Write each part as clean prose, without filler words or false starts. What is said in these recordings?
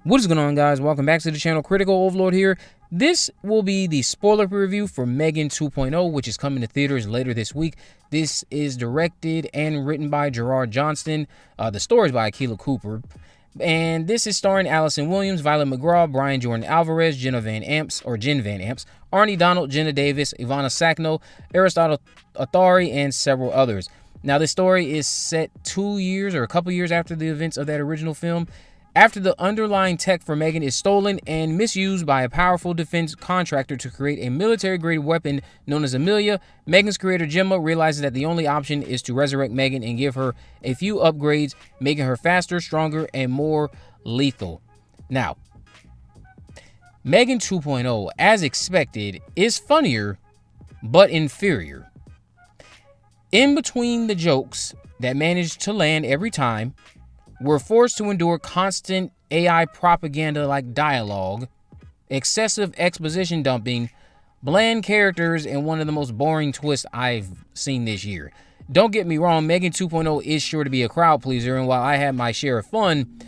What is going on, guys? Welcome back to the channel. Critical Overlord here. This will be the spoiler review for M3GAN 2.0, which is coming to theaters later this week. This is directed and written by Gerard Johnston. The story is by Keela Cooper. And this is starring Allison Williams, Violet McGraw, Brian Jordan Alvarez, Jen Van Amps, Arnie Donald, Jenna Davis, Ivana Sackno, Aristotle Athari, and several others. Now, this story is set 2 years or a couple years after the events of that original film. After the underlying tech for M3GAN is stolen and misused by a powerful defense contractor to create a military-grade weapon known as Amelia, M3GAN's creator Gemma realizes that the only option is to resurrect M3GAN and give her a few upgrades, making her faster, stronger, and more lethal. Now, M3GAN 2.0, as expected, is funnier, but inferior. In between the jokes that manage to land every time, we're forced to endure constant AI propaganda-like dialogue, excessive exposition dumping, bland characters, and one of the most boring twists I've seen this year. Don't get me wrong, M3GAN 2.0 is sure to be a crowd pleaser, and while I had my share of fun,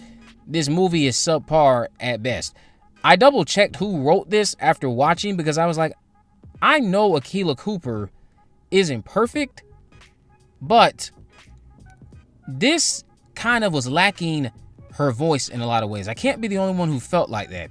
this movie is subpar at best. I double-checked who wrote this after watching because I was like, I know Keela Cooper isn't perfect, but this kind of was lacking her voice in a lot of ways. I can't be the only one who felt like that.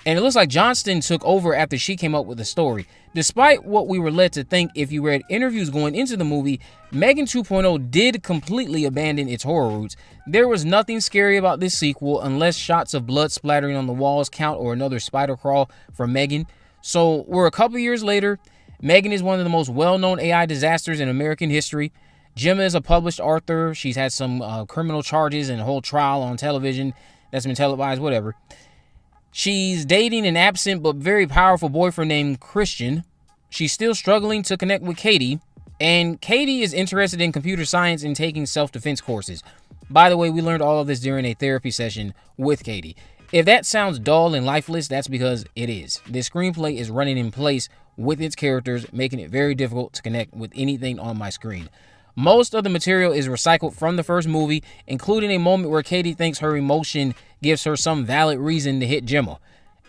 And it looks like Johnston took over after she came up with the story. Despite what we were led to think if you read interviews going into the movie, M3GAN 2.0 did completely abandon its horror roots. There was nothing scary about this sequel unless shots of blood splattering on the walls count or another spider crawl from M3GAN. So we're a couple years later. M3GAN is one of the most well-known AI disasters in American history. Gemma is a published author. She's had some criminal charges and a whole trial on television that's been televised, whatever. She's dating an absent but very powerful boyfriend named Christian. She's still struggling to connect with Cady. And Cady is interested in computer science and taking self-defense courses. By the way, we learned all of this during a therapy session with Cady. If that sounds dull and lifeless, that's because it is. This screenplay is running in place with its characters, making it very difficult to connect with anything on my screen. Most of the material is recycled from the first movie, including a moment where Cady thinks her emotion gives her some valid reason to hit Gemma.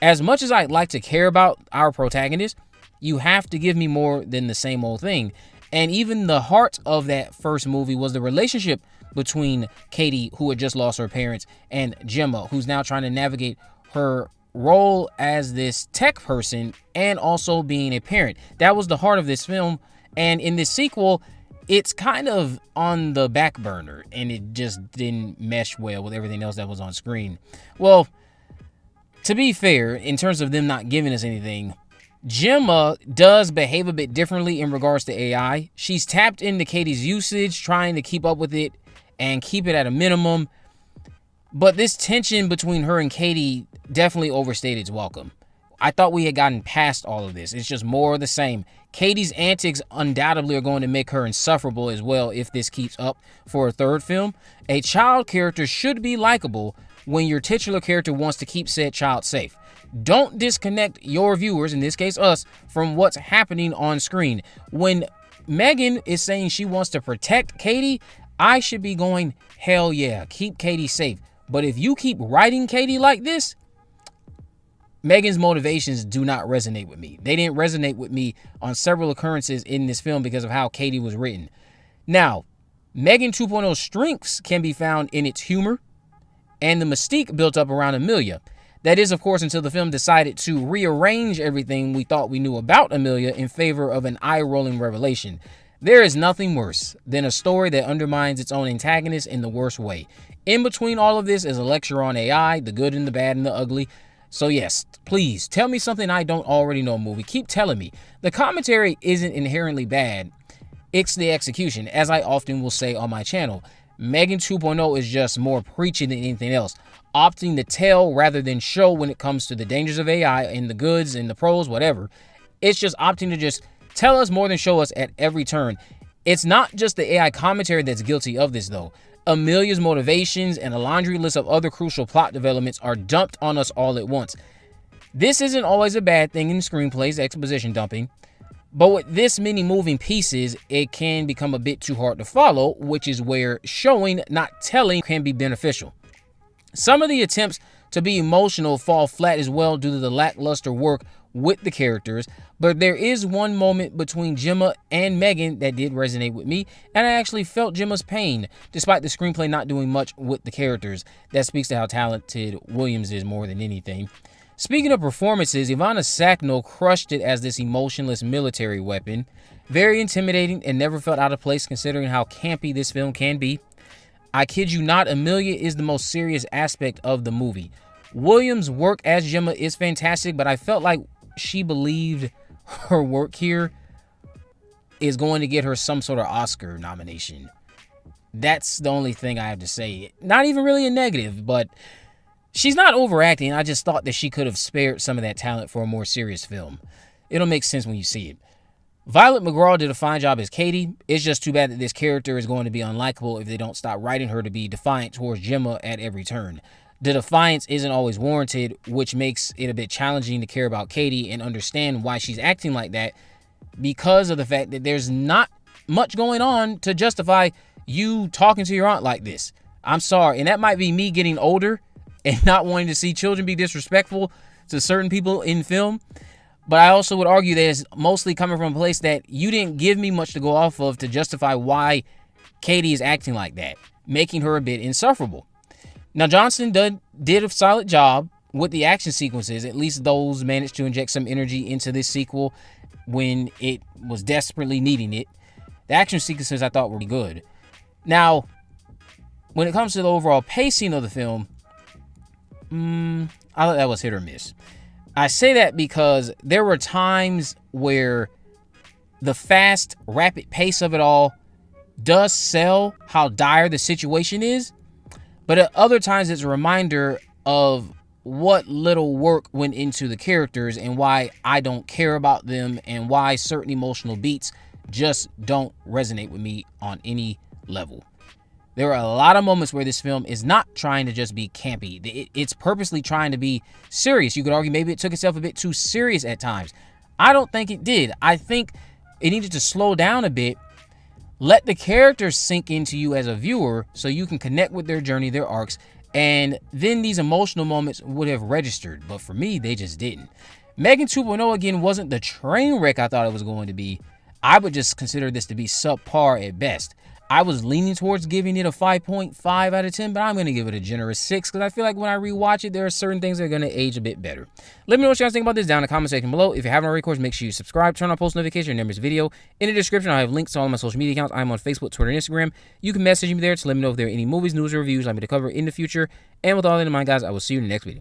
As much as I'd like to care about our protagonist, you have to give me more than the same old thing. And even the heart of that first movie was the relationship between Cady, who had just lost her parents, and Gemma, who's now trying to navigate her role as this tech person and also being a parent. That was the heart of this film. And in this sequel, it's kind of on the back burner, and it just didn't mesh well with everything else that was on screen. Well, to be fair, in terms of them not giving us anything, Gemma does behave a bit differently in regards to AI. She's tapped into Cady's usage, trying to keep up with it and keep it at a minimum. But this tension between her and Cady definitely overstayed its welcome. I thought we had gotten past all of this. It's just more of the same. Cady's antics undoubtedly are going to make her insufferable as well if this keeps up for a third film. A child character should be likable when your titular character wants to keep said child safe. Don't disconnect your viewers, in this case us, from what's happening on screen. When M3GAN is saying she wants to protect Cady, I should be going, hell yeah, keep Cady safe. But if you keep writing Cady like this, M3GAN's motivations do not resonate with me. They didn't resonate with me on several occurrences in this film because of how Cady was written. Now, M3GAN 2.0's strengths can be found in its humor and the mystique built up around Amelia. That is, of course, until the film decided to rearrange everything we thought we knew about Amelia in favor of an eye-rolling revelation. There is nothing worse than a story that undermines its own antagonist in the worst way. In between all of this is a lecture on AI, the good and the bad and the ugly. So yes, please, tell me something I don't already know, movie. Keep telling me. The commentary isn't inherently bad. It's the execution, as I often will say on my channel. M3GAN 2.0 is just more preachy than anything else, opting to tell rather than show when it comes to the dangers of AI and the goods and the pros, whatever. It's just opting to just tell us more than show us at every turn. It's not just the AI commentary that's guilty of this, though. Amelia's motivations and a laundry list of other crucial plot developments are dumped on us all at once. This isn't always a bad thing in screenplays, exposition dumping, but with this many moving pieces, it can become a bit too hard to follow, which is where showing, not telling, can be beneficial. Some of the attempts to be emotional fall flat as well due to the lackluster work with the characters. But there is one moment between Gemma and M3GAN that did resonate with me, and I actually felt Gemma's pain, despite the screenplay not doing much with the characters. That speaks to how talented Williams is more than anything. Speaking of performances, Ivana Sackno crushed it as this emotionless military weapon. Very intimidating and never felt out of place considering how campy this film can be. I kid you not, Amelia is the most serious aspect of the movie. Williams' work as Gemma is fantastic, but I felt like she believed her work here is going to get her some sort of Oscar nomination. That's the only thing I have to say. Not even really a negative, but she's not overacting. I just thought that she could have spared some of that talent for a more serious film. It'll make sense when you see it. Violet McGraw did a fine job as Cady. It's just too bad that this character is going to be unlikable if they don't stop writing her to be defiant towards Gemma at every turn. The defiance isn't always warranted, which makes it a bit challenging to care about Cady and understand why she's acting like that, because of the fact that there's not much going on to justify you talking to your aunt like this. I'm sorry, and that might be me getting older and not wanting to see children be disrespectful to certain people in film. But I also would argue that it's mostly coming from a place that you didn't give me much to go off of to justify why Cady is acting like that, making her a bit insufferable. Now, Johnston did a solid job with the action sequences. At least those managed to inject some energy into this sequel when it was desperately needing it. The action sequences I thought were good. Now, when it comes to the overall pacing of the film, I thought that was hit or miss. I say that because there were times where the fast, rapid pace of it all does sell how dire the situation is, but at other times it's a reminder of what little work went into the characters and why I don't care about them and why certain emotional beats just don't resonate with me on any level. There are a lot of moments where this film is not trying to just be campy. It's purposely trying to be serious. You could argue maybe it took itself a bit too serious at times. I don't think it did. I think it needed to slow down a bit, let the characters sink into you as a viewer so you can connect with their journey, their arcs, and then these emotional moments would have registered. But for me, they just didn't. M3GAN 2.0, again, wasn't the train wreck I thought it was going to be. I would just consider this to be subpar at best. I was leaning towards giving it a 5.5 out of 10, but I'm going to give it a generous 6 because I feel like when I rewatch it, there are certain things that are going to age a bit better. Let me know what you guys think about this down in the comment section below. If you haven't already, of course, make sure you subscribe, turn on post notifications, and remember this video. In the description, I have links to all of my social media accounts. I'm on Facebook, Twitter, and Instagram. You can message me there to let me know if there are any movies, news, or reviews I'd like me to cover in the future. And with all that in mind, guys, I will see you in the next video.